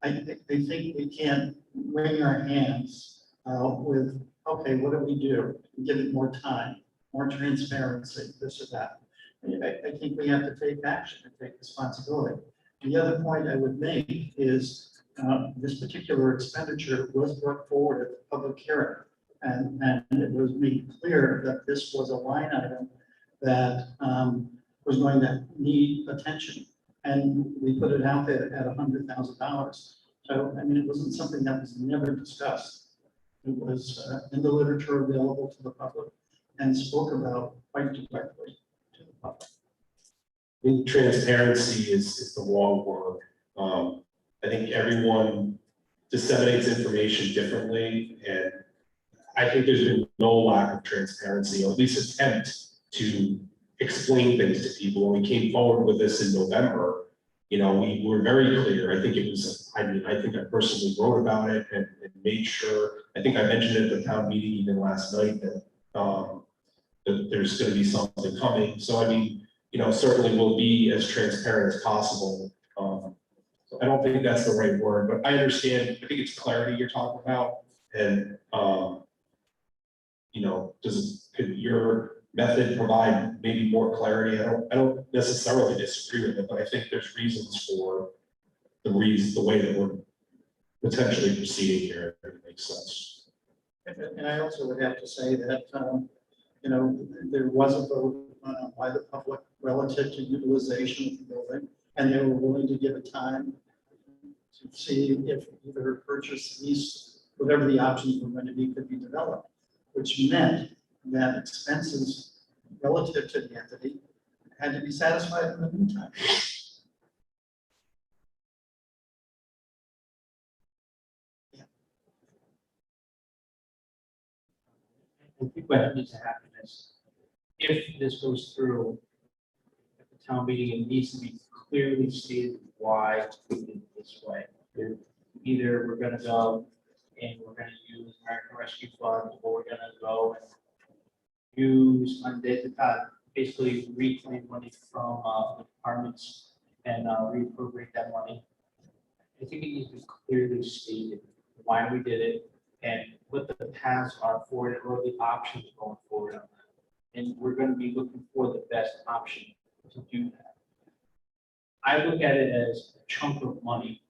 I think we can't wring our hands with, okay, what do we do? Give it more time, more transparency, this or that. I think we have to take action and take responsibility. The other point I would make is this particular expenditure was brought forward at the public hearing. And it was made clear that this was a line item that was going to need attention. And we put it out there at $100,000. So, I mean, it wasn't something that was never discussed. It was in the literature available to the public and spoke about quite directly to the public. I think transparency is the wrong word. I think everyone disseminates information differently, and I think there's been no lack of transparency, or at least attempt to explain things to people. When we came forward with this in November, you know, we were very clear. I think it was, I mean, I think I personally wrote about it and made sure, I think I mentioned it at the town meeting even last night that, that there's gonna be something coming. So I mean, you know, certainly we'll be as transparent as possible. So I don't think that's the right word, but I understand, I think it's clarity you're talking about. And, you know, could your method provide maybe more clarity? I don't necessarily disagree with it, but I think there's reasons for the way that we're potentially proceeding here, if it makes sense. And I also would have to say that, you know, there was a vote by the public relative to utilization of the building, and they were willing to give a time to see if either purchase, lease, whatever the options were going to be, could be developed, which meant that expenses relative to the entity had to be satisfied in the meantime. I think what needs to happen is, if this goes through at the town meeting, it needs to be clearly stated why we did it this way. Either we're gonna go and we're gonna use American Rescue Fund, or we're gonna go and use basically reclaim money from the departments and reappropriate that money. I think it needs to be clearly stated why we did it and what the paths are for it, or the options going forward on that. And we're going to be looking for the best option to do that. I look at it as a chunk of money,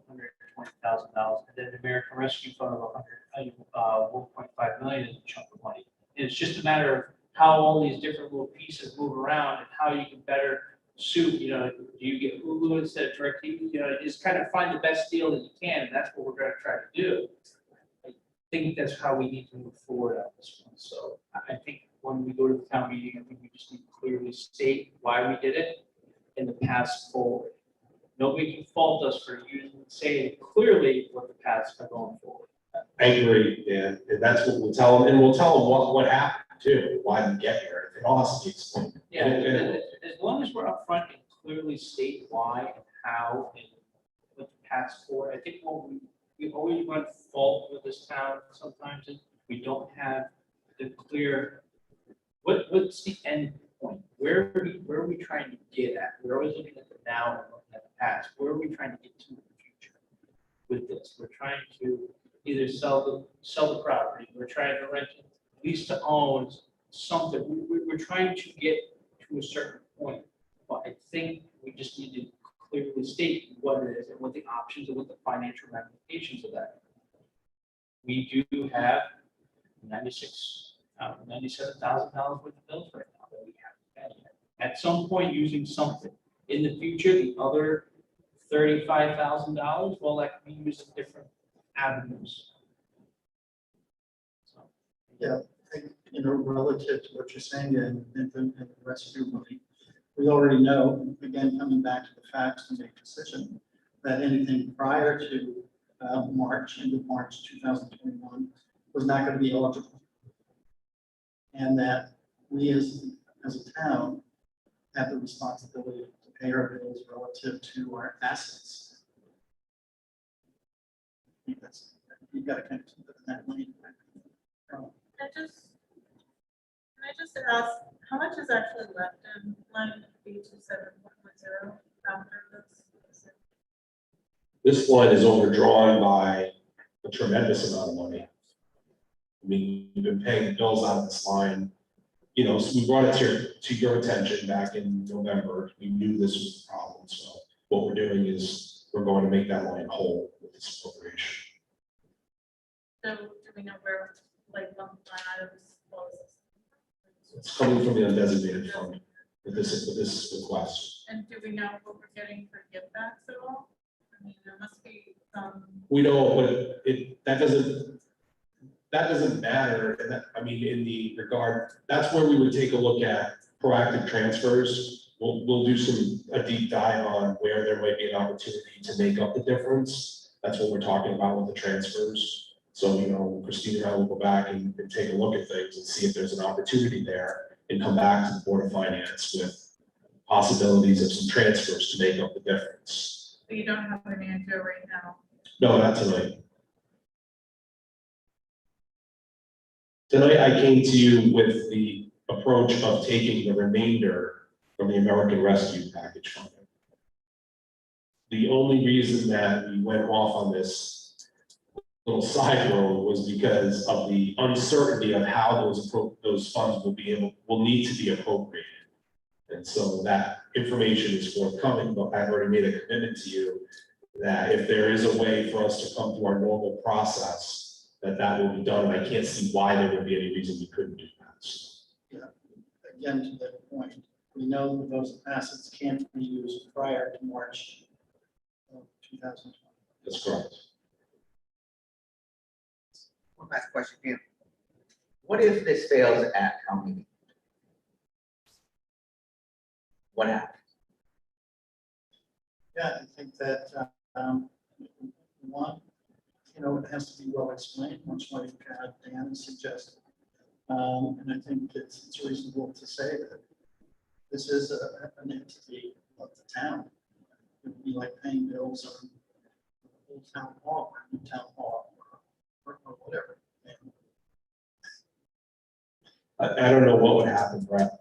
$120,000, and then the American Rescue Fund of 1.5 million is a chunk of money. And it's just a matter of how all these different little pieces move around and how you can better suit, you know, do you get Hulu instead of DirecTV? You know, just kind of find the best deal that you can, and that's what we're going to try to do. I think that's how we need to move forward on this one. So I think when we go to the town meeting, I think we just need to clearly state why we did it and the paths forward. Nobody can fault us for saying clearly what the paths are going forward. I agree, yeah, and that's what we'll tell them, and we'll tell them what happened too, why we get here. It all has to be explained. Yeah, And as long as we're upfront and clearly state why and how and what the paths for, I think what we always run fault with this town sometimes is we don't have the clear, what's the end point? Where are we trying to get at? We're always looking at the now and looking at the past. Where are we trying to get to in the future with this? We're trying to either sell the property, we're trying to rent it, lease to own something. We're trying to get to a certain point, but I think we just need to clearly state what it is and what the options and what the financial ramifications of that. We do have $97,000 worth of bills right now that we have to pay. At some point, using something. In the future, the other $35,000, well, that can be used in different avenues. So, Yeah, I think, you know, relative to what you're saying and the rescue money, we already know, again, coming back to the facts to make a decision, that anything prior to into March 2021 was not going to be eligible. And that we as a town have the responsibility to pay our bills relative to our assets. I think that's, you've got to kind of keep it in that lane. Can I just ask, how much is actually left in line B27.10 after this? this line is overdrawn by a tremendous amount of money. I mean, we've been paying bills out of this line. You know, so we brought it to your attention back in November. We knew this was a problem. So what we're doing is we're going to make that line whole with this appropriation. So do we know where, like, line items was? It's coming from the undesignated fund with this request. And do we know what we're getting for give backs at all? I mean, there must be some. We know, but that doesn't matter. And that, I mean, in the regard, that's where we would take a look at proactive transfers. We'll do a deep dive on where there might be an opportunity to make up the difference. That's what we're talking about with the transfers. So, you know, Christina and I will go back and take a look at things and see if there's an opportunity there and come back to the Board of Finance with possibilities of some transfers to make up the difference. So you don't have an answer right now. No, not tonight. Tonight, I came to you with the approach of taking the remainder from the American Rescue Package Fund. The only reason that we went off on this little side road was because of the uncertainty of how those funds will need to be appropriated. And so that information is forthcoming, but I've already made a commitment to you that if there is a way for us to come through our normal process, that will be done. And I can't see why there would be any reason we couldn't do that. So, Again, to that point, we know that those assets can't be used prior to March of 2020. that's correct. One last question, Dan. What if this fails at town meeting? What happens? Yeah, I think that, one, you know, it has to be well explained, much like Dan suggested. And I think it's reasonable to say that this is an entity of the town. It would be like paying bills on Old Town Hall, or New Town Hall, or whatever. And I don't know what would happen, Brett.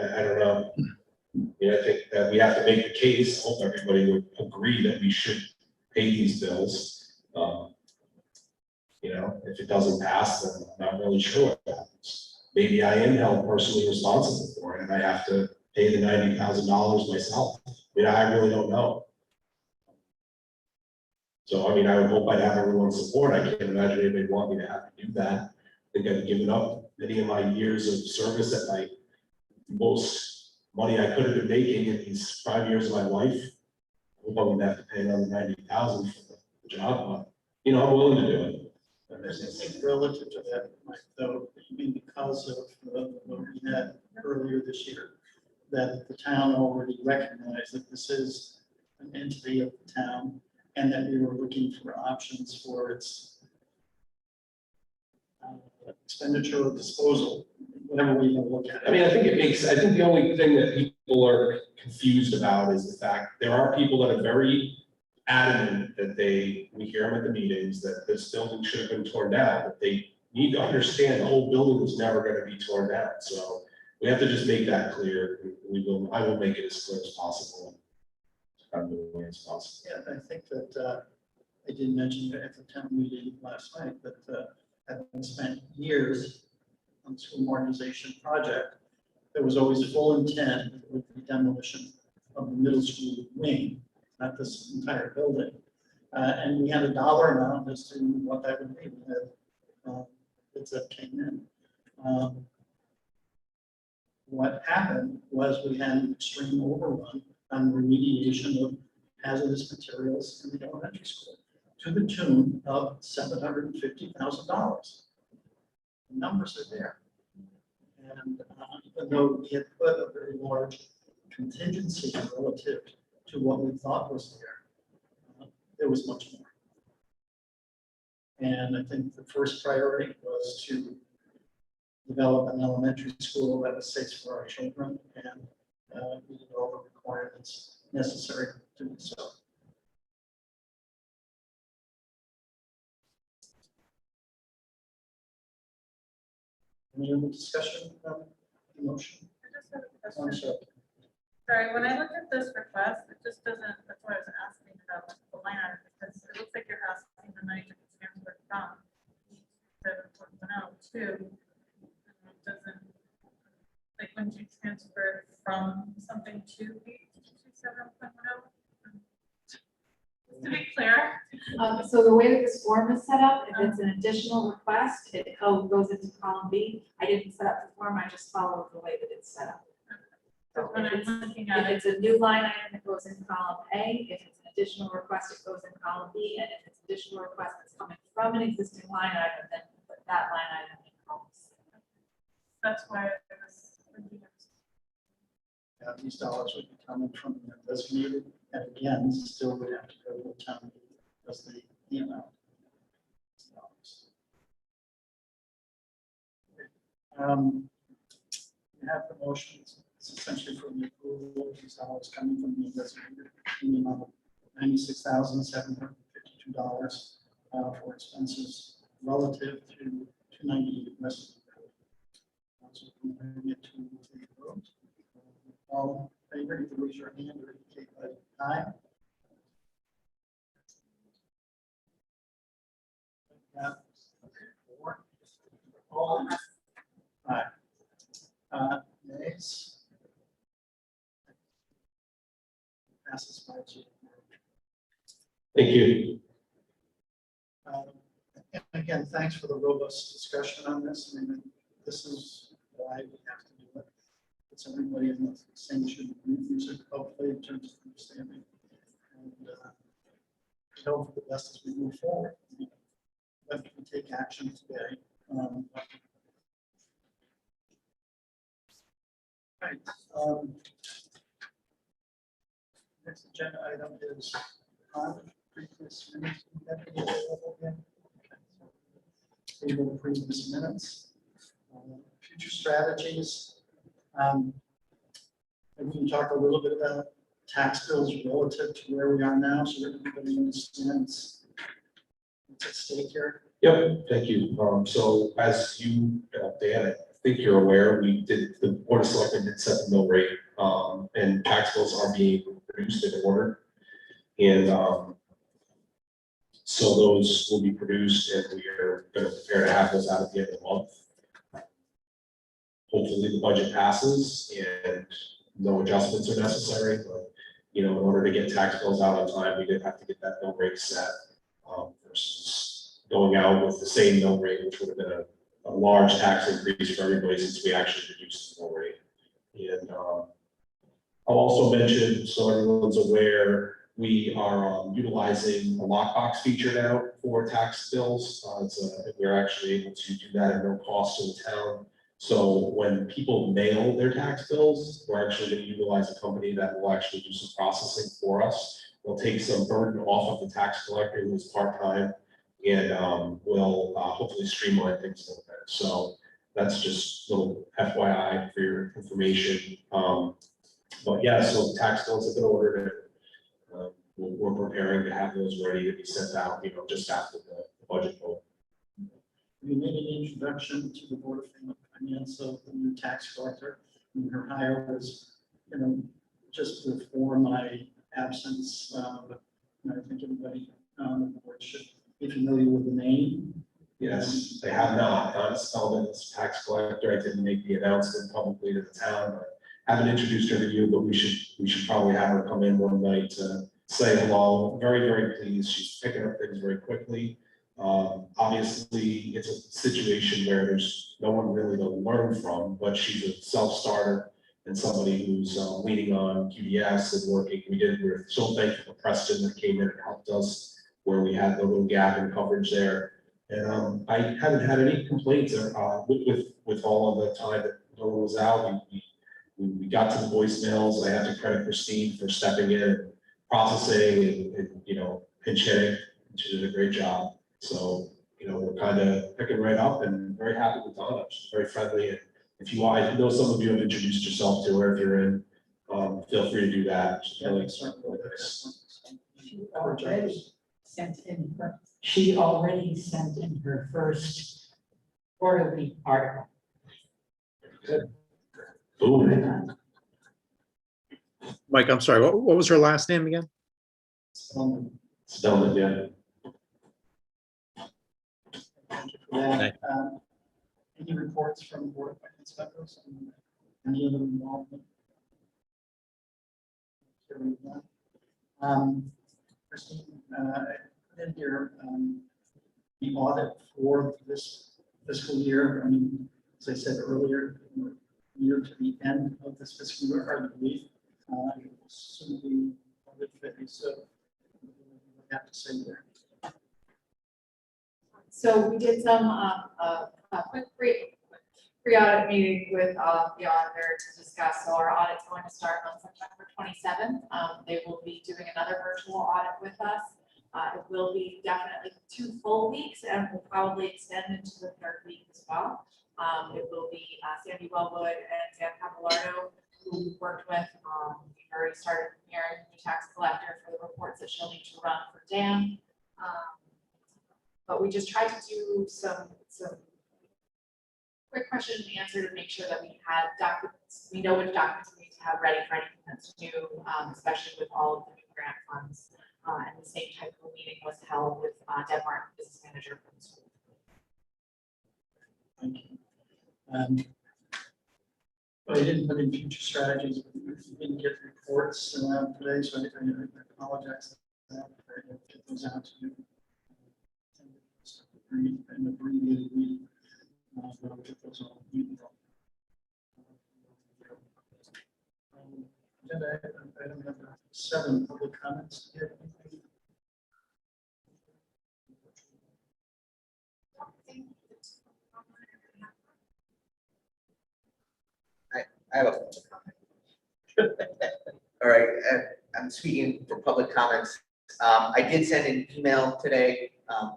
I don't know. Yeah, I think that we have to make the case, hope everybody would agree that we should pay these bills. You know, if it doesn't pass, then I'm not really sure what happens. Maybe I am held personally responsible for it and I have to pay the $90,000 myself. I mean, I really don't know. So, I mean, I would hope I'd have everyone's support. I can't imagine anybody want me to have to do that. I think I've given up many of my years of service at my most money I could have been making in these 5 years of my life. I hope I wouldn't have to pay another $90,000 for the job, but, you know, I'm willing to do it. I think relative to that, Mike, though, I mean, because of what we had earlier this year, that the town already recognized that this is an entity of the town and that we were looking for options for its expenditure or disposal, whatever we want to look at it. I mean, I think the only thing that people are confused about is the fact there are people that are very adamant that we hear them at the meetings, that this building should have been torn down, but they need to understand the whole building was never going to be torn down. So we have to just make that clear. I will make it as clear as possible. Kind of the way as possible. Yeah, I think that I did mention at the town meeting last night that having spent years on the school modernization project, there was always full intent with the demolition of the middle school wing, not this entire building. And we had a dollar amount as to what that would be. We had bids that came in. What happened was we had an extreme overrun on remediation of hazardous materials in the elementary school to the tune of $750,000. The numbers are there. And even though we had put a very large contingency relative to what we thought was there was much more. And I think the first priority was to develop an elementary school that was safe for our children and meet all the requirements necessary to do so. Any other discussion about the motion? I just have a I'm question. sorry. Sorry, when I look at this request, it just doesn't, that's why I was asking about the line item, because it looks like you're asking the money to be transferred from 7.10 to, doesn't, like, when you transfer from something to 7.10? Just to be clear, So the way that this form is set up, if it's an additional request, it goes into column B. I didn't set up the form, I just followed the way that it's set up. So when if I'm it's, looking if at it, it's a new line item, it goes in column A. If it's an additional request, it goes in column B. And if it's additional request that's coming from an existing line item, then put that line item in column C. that's why I was thinking of. These dollars would be coming from the designated, and again, still would have to go to the town meeting as the amount. We have the motion, it's essentially for the approval of these dollars coming from the investigator in the amount of $96,752 for expenses relative to 298 West. So we can bring it to the vote. All in favor, you can raise your hand or indicate by aye. Yeah. Four. All. Aye. Nays. Passes 5-0. Thank you. And again, thanks for the robust discussion on this. I mean, this is why we have to do it. It's everybody in the same should music, hopefully, in terms of understanding. And hope for the best as we move forward. But we take action today. Right. Next agenda item is on previous minutes. Do you have any available again? Okay. Table previous minutes. Future strategies. And we can talk a little bit about tax bills relative to where we are now, so that everybody understands what's at stake here. Yep, thank you. So as you, Dan, I think you're aware, the Board of Selectmen did set the mill rate, and tax bills are being produced in order. And so those will be produced, and we are going to prepare to have those out at the end of the month. Hopefully the budget passes and no adjustments are necessary, but in order to get tax bills out on time, we did have to get that mill rate set versus going out with the same mill rate, which would have been a large tax increase for everybody since we actually reduced the mill rate. And I'll also mention, so everyone's aware, we are utilizing a lockbox feature now for tax bills. We're actually able to do that at no cost to the town. So when people mail their tax bills, we're actually going to utilize a company that will actually do some processing for us. They'll take some burden off of the tax collector who is part-time, and will hopefully streamline things a little bit. So that's just a little FYI for your information. But yeah, so tax bills have been ordered. We're preparing to have those ready to be sent out, just after the budget vote. We made an introduction to the Board of Finance of the new tax collector. And her hire was, just before my absence. But I think everybody on the board should be familiar with the name. Yes, they have not. Donna Spellman is tax collector. I didn't make the announcement publicly to the town, but I haven't introduced her to you, but we should probably have her come in one night to say hello. Very, very pleased. She's picking up things very quickly. Obviously, it's a situation where there's no one really to learn from, but she's a self-starter and somebody who's leaning on QDS and working. We're so thankful for Preston that came in and helped us where we had the little gap in coverage there. And I haven't had any complaints with all of the time that Noah was out. We got to the voicemails. I have to credit Christine for stepping in and processing and pinch hitting. She did a great job. So, we're kind of picking right up and very happy with Donna. She's very friendly. And if you want, I know some of you have introduced yourself to her. If you're in, feel free to do that. She's really She already sent in her first quarterly article. Good. Boom. Mike, I'm sorry, what was her last name again? Spellman, yeah. Thank you for that. Any reports from Board of Finance members and any other involvement? Hearing none. Christine, in your the audit for this fiscal year, I mean, as I said earlier, we're near to the end of this fiscal year, I believe. Soon be audit phase, so what do you have to say there? So we did some quick pre-audit meeting with the auditor to discuss. So our audit's going to start on September 27th. They will be doing another virtual audit with us. It will be definitely 2 full weeks and will probably extend into the 3rd week as well. It will be Sandy Wellwood and Dan Capilardo, who we worked with. We've already started preparing the tax collector for the reports that she'll need to run for Dan. But we just tried to do some quick question and answer to make sure that we had documents, we know which documents we need to have ready for anything that's new, especially with all of the new grant funds. And the same type of meeting was held with Deb Martin, business manager for the school. Thank you. I didn't put in future strategies, but we didn't get reports today, so I apologize for that. I'll get those out to you. An abbreviated meeting. But I'll get those all. Agenda item number 7, public comments. Do you have anything? I have a. All right, I'm speaking for public comments. I did send an email today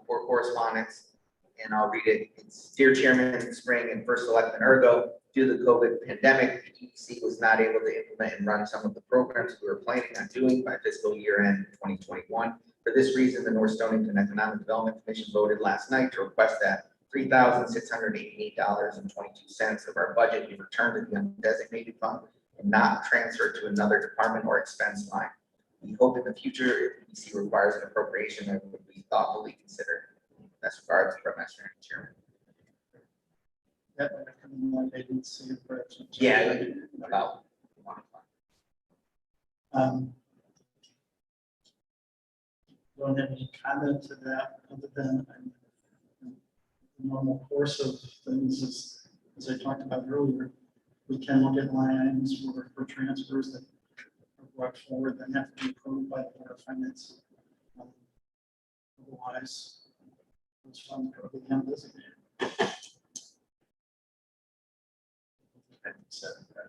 for correspondence, and I'll read it. It's Dear Chairman Spring and First Selectman Ergo, due to the COVID pandemic, the EDC was not able to implement and run some of the programs we were planning on doing by fiscal year end 2021. For this reason, the North Stonington Economic Development Commission voted last night to request that $3,688.22 of our budget be returned to the undesignated fund and not transferred to another department or expense line. We hope in the future, if EDC requires an appropriation, that would be thoughtfully considered. That's regards from Mr. Chairman. That might have come in like I didn't see it, but. Yeah, about 1 o'clock. Don't have any comment to that, other than the normal course of things, as I talked about earlier. We can look at line items for transfers that are brought forward that have to be approved by the Board of Finance. Otherwise, those funds are become designated.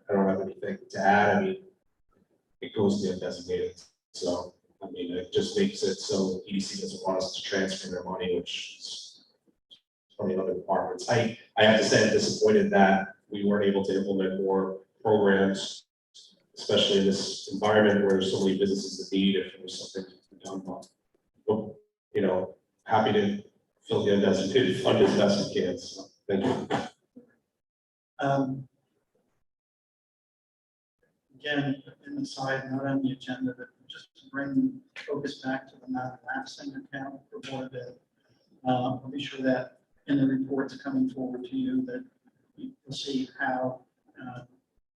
I don't have anything to add. I mean, it goes to the undesignated. So, I mean, it just makes it so EDC doesn't want us to transfer their money, which is probably other departments. I have to say I'm disappointed that we weren't able to implement more programs, especially in this environment where there's so many businesses in need. If there was something to be done, but you know, happy to fill the undesignated fund as best we can. So, thank you. Again, in the side, not on the agenda, but just to bring focus back to the non-lapsing account for Board Ed. I'll be sure that in the reports coming forward to you, that you'll see how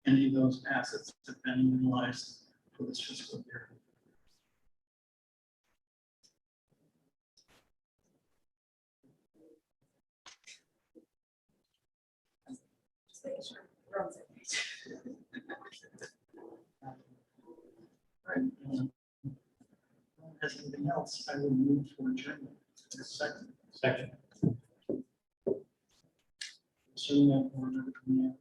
any of those assets have been utilized for this fiscal year. Right. Has anything else? I will move for adjournment. Second. Assuming that we're not coming in.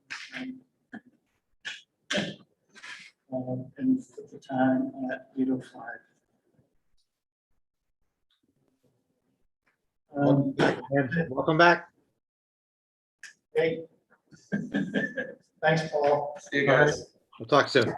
And put the time at 8:05. Welcome back. Hey. Thanks, Paul. See you guys. We'll talk soon.